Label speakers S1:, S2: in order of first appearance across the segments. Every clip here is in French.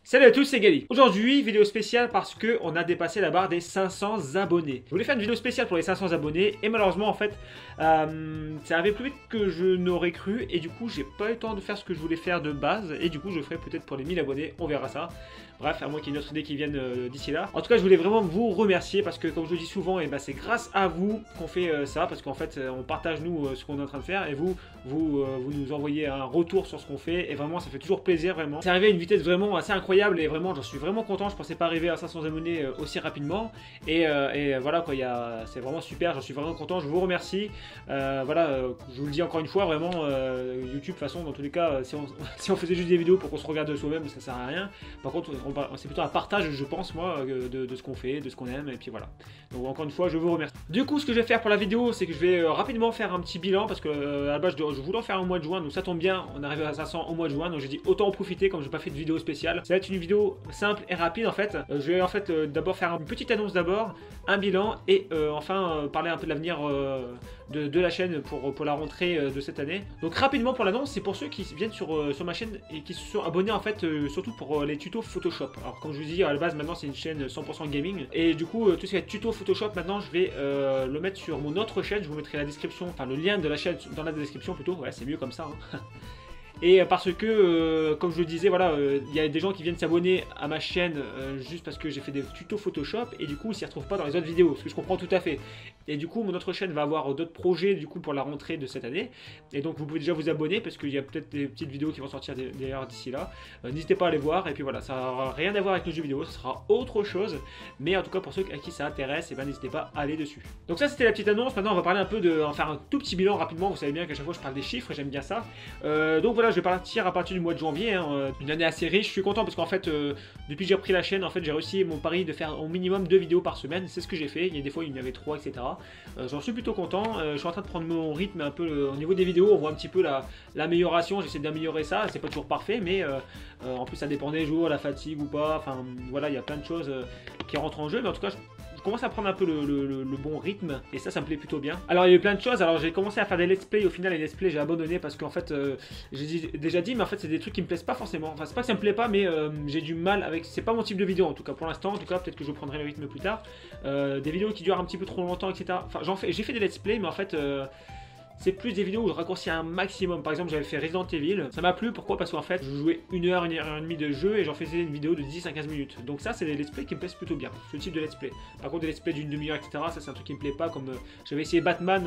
S1: Salut à tous, c'est Gali. Aujourd'hui, vidéo spéciale parce que on a dépassé la barre des 500 abonnés. Je voulais faire une vidéo spéciale pour les 500 abonnés et malheureusement en fait, ça arrivait plus vite que je n'aurais cru et du coup j'ai pas eu le temps de faire ce que je voulais faire de base et du coup je le ferai peut-être pour les 1000 abonnés, on verra ça. Bref, à moins qu'il y ait une autre idée qui vienne d'ici là. En tout cas, je voulais vraiment vous remercier parce que comme je le dis souvent, c'est grâce à vous qu'on fait ça parce qu'en fait, on partage nous ce qu'on est en train de faire et vous nous envoyez un retour sur ce qu'on fait et vraiment ça fait toujours plaisir vraiment. C'est arrivé à une vitesse vraiment assez incroyable et vraiment j'en suis vraiment content. Je pensais pas arriver à 500 abonnés aussi rapidement et voilà quoi, c'est vraiment super. J'en suis vraiment content. Je vous remercie. Voilà, je vous le dis encore une fois, vraiment YouTube de toute façon dans tous les cas, si on faisait juste des vidéos pour qu'on se regarde de soi-même, ça sert à rien. Par contre, c'est plutôt un partage, je pense, moi, de ce qu'on fait, de ce qu'on aime, et puis voilà. Donc encore une fois, je vous remercie. Du coup, ce que je vais faire pour la vidéo, c'est que je vais rapidement faire un petit bilan, parce que à la base, je voulais en faire au mois de juin, donc ça tombe bien, on arrive à 500 au mois de juin, donc j'ai dit autant en profiter, comme j'ai pas fait de vidéo spéciale. Ça va être une vidéo simple et rapide, en fait. Je vais en fait d'abord faire une petite annonce d'abord, un bilan, et enfin parler un peu de l'avenir de la chaîne pour la rentrée de cette année. Donc rapidement pour l'annonce, c'est pour ceux qui viennent sur ma chaîne et qui se sont abonnés en fait surtout pour les tutos Photoshop. Alors comme je vous dis à la base maintenant c'est une chaîne 100% gaming et du coup tout ce qui est tuto Photoshop maintenant je vais le mettre sur mon autre chaîne. Je vous mettrai la description, enfin le lien de la chaîne dans la description plutôt, ouais c'est mieux comme ça hein. Et parce que, comme je le disais, voilà, il y a des gens qui viennent s'abonner à ma chaîne juste parce que j'ai fait des tutos Photoshop et du coup ils s'y retrouvent pas dans les autres vidéos, ce que je comprends tout à fait. Et du coup mon autre chaîne va avoir d'autres projets du coup pour la rentrée de cette année. Et donc vous pouvez déjà vous abonner parce qu'il y a peut-être des petites vidéos qui vont sortir d'ailleurs d'ici là. N'hésitez pas à les voir et puis voilà, ça n'aura rien à voir avec nos jeux vidéo, ça sera autre chose. Mais en tout cas pour ceux à qui ça intéresse, et ben n'hésitez pas à aller dessus. Donc ça c'était la petite annonce, maintenant on va parler un peu en faire un tout petit bilan rapidement, vous savez bien qu'à chaque fois je parle des chiffres, j'aime bien ça. Donc voilà, je vais partir à partir du mois de janvier, hein, une année assez riche. Je suis content parce qu'en fait, depuis que j'ai repris la chaîne, en fait, j'ai réussi mon pari de faire au minimum 2 vidéos par semaine. C'est ce que j'ai fait. Il y a des fois, il y en avait 3, etc. J'en suis plutôt content. Je suis en train de prendre mon rythme un peu au niveau des vidéos. On voit un petit peu l'amélioration. J'essaie d'améliorer ça. C'est pas toujours parfait, mais en plus, ça dépend des jours, la fatigue ou pas. Enfin, voilà, il y a plein de choses qui rentrent en jeu. Mais en tout cas, je commence à prendre un peu le bon rythme et ça me plaît plutôt bien. Alors il y a eu plein de choses, alors j'ai commencé à faire des let's play, au final les let's play j'ai abandonné parce qu'en fait j'ai déjà dit mais en fait c'est des trucs qui me plaisent pas forcément, enfin c'est pas que ça me plaît pas mais j'ai du mal avec, c'est pas mon type de vidéo en tout cas pour l'instant, en tout cas peut-être que je prendrai le rythme plus tard, des vidéos qui durent un petit peu trop longtemps etc, enfin j'ai fait des let's play mais en fait c'est plus des vidéos où je raccourcis un maximum. Par exemple, j'avais fait Resident Evil. Ça m'a plu. Pourquoi? Parce qu'en fait, je jouais 1 heure, 1 heure et demie de jeu et j'en faisais une vidéo de 10 à 15 minutes. Donc ça, c'est des let's play qui me plaisent plutôt bien. Ce type de let's play. Par contre, des let's play d'une demi-heure, etc., ça, c'est un truc qui me plaît pas. Comme j'avais essayé Batman,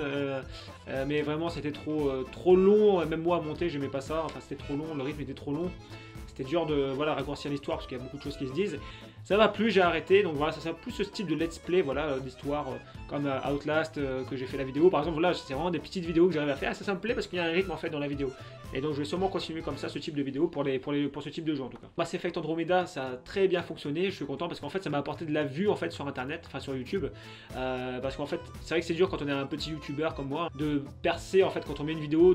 S1: mais vraiment, c'était trop long. Même moi, à monter, j'aimais pas ça. Enfin, c'était trop long. Le rythme était trop long. C'était dur de raccourcir l'histoire parce qu'il y a beaucoup de choses qui se disent. Ça m'a plu, j'ai arrêté. Donc voilà, ça sera plus ce style de let's play, voilà, d'histoire comme Outlast que j'ai fait la vidéo. Par exemple, voilà, c'est vraiment des petites vidéos que j'arrive à faire. Ça me plaît parce qu'il y a un rythme en fait dans la vidéo. Et donc je vais sûrement continuer comme ça ce type de vidéo pour ce type de jeu en tout cas. Mass Effect Andromeda, ça a très bien fonctionné. Je suis content parce qu'en fait ça m'a apporté de la vue en fait sur internet, enfin sur YouTube. Parce qu'en fait c'est vrai que c'est dur quand on est un petit youtubeur comme moi de percer en fait quand on met une vidéo,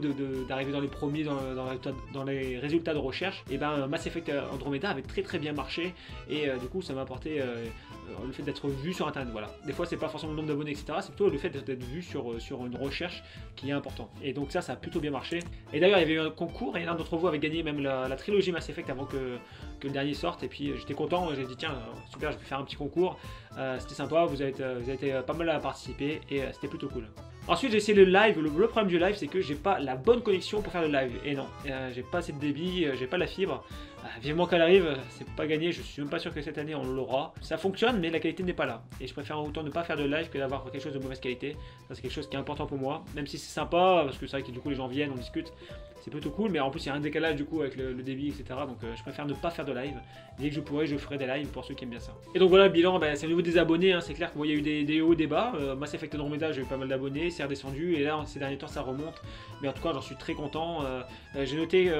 S1: d'arriver dans les premiers dans les résultats de recherche. Et ben Mass Effect Andromeda avait très bien marché et du coup ça m'a apporté le fait d'être vu sur internet. Voilà. Des fois c'est pas forcément le nombre d'abonnés etc. C'est plutôt le fait d'être vu sur une recherche qui est important. Et donc ça a plutôt bien marché. Et d'ailleurs il y avait eu un concours et l'un d'entre vous avait gagné même la trilogie Mass Effect avant que le dernier sorte et puis j'étais content, j'ai dit tiens super je vais faire un petit concours, c'était sympa, vous avez été pas mal à participer et c'était plutôt cool. Ensuite j'ai essayé le live, le problème du live c'est que j'ai pas la bonne connexion pour faire le live et non, j'ai pas assez de débit, j'ai pas la fibre, vivement qu'elle arrive, c'est pas gagné, je suis même pas sûr que cette année on l'aura. Ça fonctionne mais la qualité n'est pas là et je préfère autant ne pas faire de live que d'avoir quelque chose de mauvaise qualité, ça c'est quelque chose qui est important pour moi, même si c'est sympa parce que c'est vrai que du coup les gens viennent, on discute, c'est plutôt cool mais en plus il y a un décalage du coup avec le débit etc, donc je préfère ne pas faire de live, dès que je pourrai je ferai des lives pour ceux qui aiment bien ça. Et donc voilà le bilan, c'est au niveau des abonnés, hein, c'est clair qu'il y a eu des hauts des bas, Mass Effect Andromeda j'ai eu pas mal d'abonnés, c'est redescendu et là ces derniers temps ça remonte, mais en tout cas j'en suis très content, j'ai noté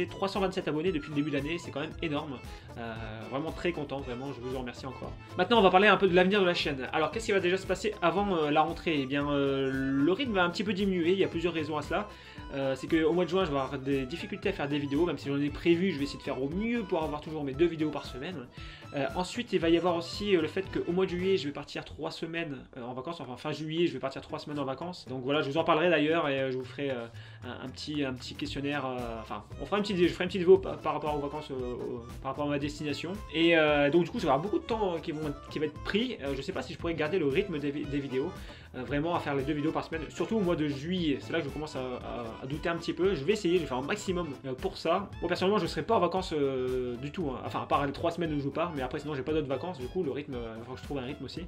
S1: 327 abonnés depuis le début de l'année, c'est quand même énorme, vraiment très content, vraiment je vous en remercie encore. Maintenant on va parler un peu de l'avenir de la chaîne. Alors qu'est-ce qui va déjà se passer avant la rentrée? Eh bien le rythme va un petit peu diminuer, il y a plusieurs raisons à cela. c'est qu'au mois de juin je vais avoir des difficultés à faire des vidéos, même si j'en ai prévu, je vais essayer de faire au mieux pour avoir toujours mes 2 vidéos par semaine. Ensuite il va y avoir aussi le fait qu'au mois de juillet je vais partir 3 semaines en vacances, enfin fin juillet je vais partir 3 semaines en vacances. Donc voilà, je vous en parlerai d'ailleurs et je vous ferai un petit questionnaire, enfin je ferai une petite vidéo par rapport aux vacances, par rapport à ma destination. Et donc du coup ça va avoir beaucoup de temps qui va être pris. Je sais pas si je pourrais garder le rythme des vidéos, vraiment à faire les 2 vidéos par semaine, surtout au mois de juillet. C'est là que je commence à douter un petit peu. Je vais essayer, je vais faire un maximum pour ça. Moi personnellement je ne serai pas en vacances du tout, hein. Enfin à part les 3 semaines où je pars, mais après sinon j'ai pas d'autres vacances, du coup le rythme, il faut que je trouve un rythme aussi.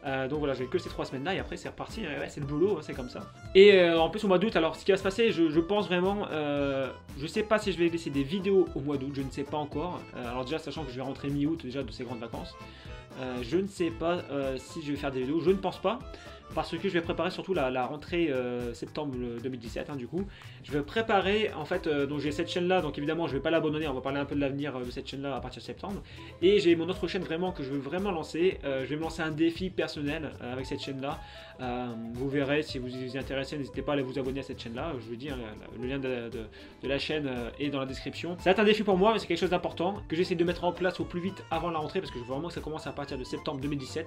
S1: Donc voilà, j'ai que ces 3 semaines là et après c'est reparti, ouais, c'est le boulot, hein, c'est comme ça. Et en plus au mois d'août, alors ce qui va se passer, je pense vraiment, je sais pas si je vais laisser des vidéos au mois d'août, je ne sais pas encore. Alors déjà sachant que je vais rentrer mi-août déjà de ces grandes vacances, je ne sais pas si je vais faire des vidéos, je ne pense pas. Parce que je vais préparer surtout la rentrée septembre 2017, hein, du coup. Je vais préparer, en fait, donc j'ai cette chaîne-là, donc évidemment je vais pas l'abandonner, on va parler un peu de l'avenir de cette chaîne-là à partir de septembre. Et j'ai mon autre chaîne vraiment que je veux vraiment lancer, je vais me lancer un défi personnel avec cette chaîne-là. Vous verrez, si vous y intéressez, n'hésitez pas à aller vous abonner à cette chaîne-là, je vous dis, hein, le lien de la chaîne est dans la description. Ça va être un défi pour moi, mais c'est quelque chose d'important, que j'essaie de mettre en place au plus vite avant la rentrée, parce que je veux vraiment que ça commence à partir de septembre 2017.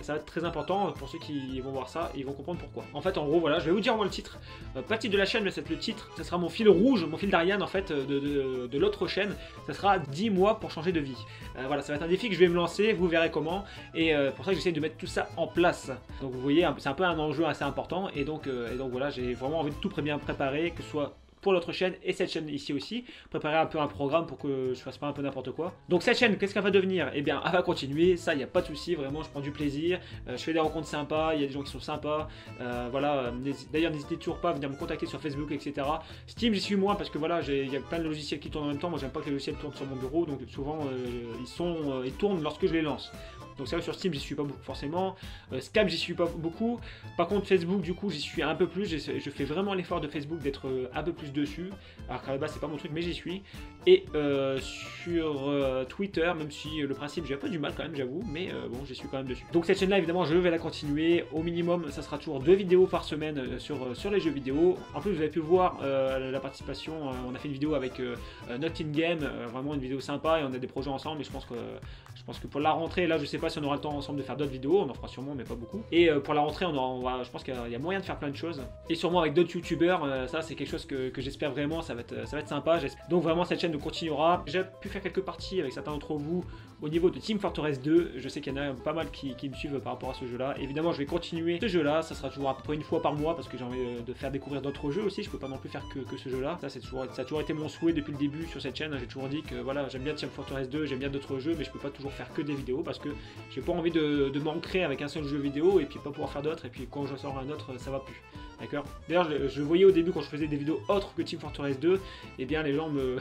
S1: Ça va être très important pour ceux qui vont voir ça, ils vont comprendre pourquoi. En fait, en gros, voilà, je vais vous dire moi le titre, pas le titre de la chaîne, mais c'est le titre, ça sera mon fil rouge, mon fil d'Ariane en fait de l'autre chaîne, ça sera 10 mois pour changer de vie. Voilà, ça va être un défi que je vais me lancer, vous verrez comment, et pour ça que j'essaie de mettre tout ça en place. Donc vous voyez, c'est un peu un enjeu assez important, et donc voilà, j'ai vraiment envie de tout bien préparer, que ce soit pour l'autre chaîne et cette chaîne ici aussi, préparer un peu un programme pour que je fasse pas un peu n'importe quoi. Donc cette chaîne, qu'est-ce qu'elle va devenir? Eh bien elle va continuer, ça il n'y a pas de souci, vraiment je prends du plaisir, je fais des rencontres sympas, il y a des gens qui sont sympas, voilà, d'ailleurs n'hésitez toujours pas à venir me contacter sur Facebook, etc. Steam j'y suis moins parce que voilà, il y a plein de logiciels qui tournent en même temps, moi j'aime pas que les logiciels tournent sur mon bureau, donc souvent ils tournent lorsque je les lance. Donc c'est vrai que sur Steam j'y suis pas beaucoup forcément, Skype j'y suis pas beaucoup, par contre Facebook du coup j'y suis un peu plus, je fais vraiment l'effort de Facebook d'être un peu plus dessus, alors qu'à la base c'est pas mon truc mais j'y suis, et sur Twitter, même si le principe j'ai un peu du mal quand même j'avoue, mais bon j'y suis quand même dessus. Donc cette chaîne là évidemment je vais la continuer, au minimum ça sera toujours 2 vidéos par semaine sur les jeux vidéo. En plus vous avez pu voir la participation, on a fait une vidéo avec Not In Game, vraiment une vidéo sympa et on a des projets ensemble, et je pense que pour la rentrée, là je sais pas si on aura le temps ensemble de faire d'autres vidéos, on en fera sûrement mais pas beaucoup. Et pour la rentrée je pense qu'il y a moyen de faire plein de choses. Et sûrement avec d'autres youtubeurs, ça c'est quelque chose que j'espère vraiment, ça va être sympa. Donc vraiment cette chaîne continuera. J'ai pu faire quelques parties avec certains d'entre vous au niveau de Team Fortress 2. Je sais qu'il y en a pas mal qui me suivent par rapport à ce jeu là. Évidemment je vais continuer ce jeu là, ça sera toujours à peu près une fois par mois parce que j'ai envie de faire découvrir d'autres jeux aussi. Je peux pas non plus faire que ce jeu là. Ça a toujours été mon souhait depuis le début sur cette chaîne. J'ai toujours dit que voilà, j'aime bien Team Fortress 2, j'aime bien d'autres jeux, mais je peux pas toujours faire que des vidéos parce que j'ai pas envie de m'ancrer avec un seul jeu vidéo et puis pas pouvoir faire d'autres, et puis quand je sors un autre ça va plus. D'accord. D'ailleurs je voyais au début quand je faisais des vidéos autres que Team Fortress 2, et bien les gens me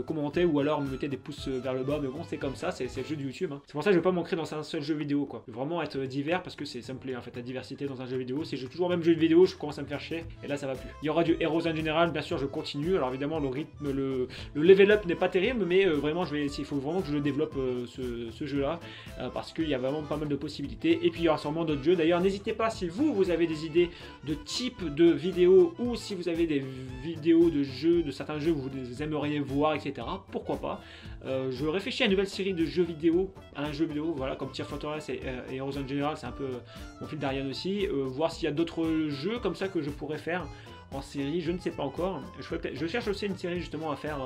S1: commentaient ou alors me mettaient des pouces vers le bas, mais bon c'est comme ça, c'est le jeu de YouTube, hein. C'est pour ça que je vais pas m'ancrer dans un seul jeu vidéo quoi. Je veux vraiment être divers parce que ça me plaît en fait, la diversité dans un jeu vidéo. Si je joue toujours le même jeu vidéo, je commence à me faire chier et là ça va plus. Il y aura du Heroes in General, bien sûr je continue. Alors évidemment le rythme, le level up n'est pas terrible, mais vraiment il faut vraiment que je le développe ce jeu là, parce qu'il y a vraiment pas mal de possibilités. Et puis il y aura sûrement d'autres jeux. D'ailleurs n'hésitez pas si vous avez des idées de type de vidéos, ou si vous avez des vidéos de jeux, de certains jeux que vous aimeriez voir, etc. Pourquoi pas. Je réfléchis à une nouvelle série de jeux vidéo, voilà, comme Team Fortress et Heroes in General, c'est un peu mon fil d'Ariane aussi. Voir s'il y a d'autres jeux comme ça que je pourrais faire en série, je ne sais pas encore. Je cherche aussi une série justement à faire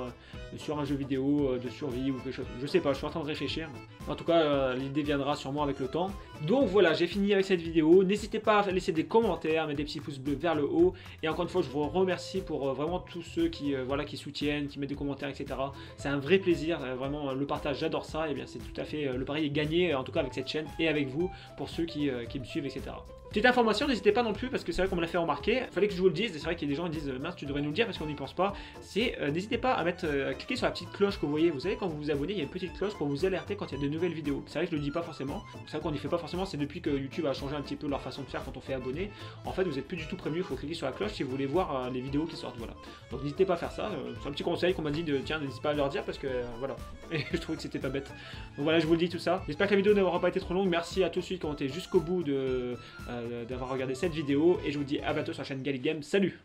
S1: sur un jeu vidéo de survie ou quelque chose. Je sais pas, je suis en train de réfléchir. En tout cas, l'idée viendra sûrement avec le temps. Donc voilà, j'ai fini avec cette vidéo. N'hésitez pas à laisser des commentaires, mettre des petits pouces bleus vers le haut. Et encore une fois, je vous remercie pour vraiment tous ceux qui soutiennent, qui mettent des commentaires, etc. C'est un vrai plaisir, vraiment le partage, j'adore ça. Et bien c'est tout à fait, le pari est gagné, en tout cas avec cette chaîne et avec vous, pour ceux qui me suivent, etc. Petite information, n'hésitez pas non plus, parce que c'est vrai qu'on me l'a fait remarquer, il fallait que je vous le dise, et c'est vrai qu'il y a des gens qui disent mince tu devrais nous le dire parce qu'on n'y pense pas, c'est n'hésitez pas à cliquer sur la petite cloche que vous voyez, vous savez quand vous vous abonnez, il y a une petite cloche pour vous alerter quand il y a de nouvelles vidéos. C'est vrai que je le dis pas forcément, c'est vrai qu'on n'y fait pas forcément, c'est depuis que YouTube a changé un petit peu leur façon de faire quand on fait abonner, en fait vous êtes plus du tout prévenu, il faut cliquer sur la cloche si vous voulez voir les vidéos qui sortent, voilà. Donc n'hésitez pas à faire ça, c'est un petit conseil qu'on m'a dit tiens n'hésitez pas à leur dire parce que voilà, et je trouvais que c'était pas bête. Donc voilà, je vous le dis tout ça, j'espère que la vidéo n'aura pas été trop longue, merci à tous ceux qui ont été jusqu'au bout d'avoir regardé cette vidéo, et je vous dis à bientôt sur la chaîne Galligame, salut!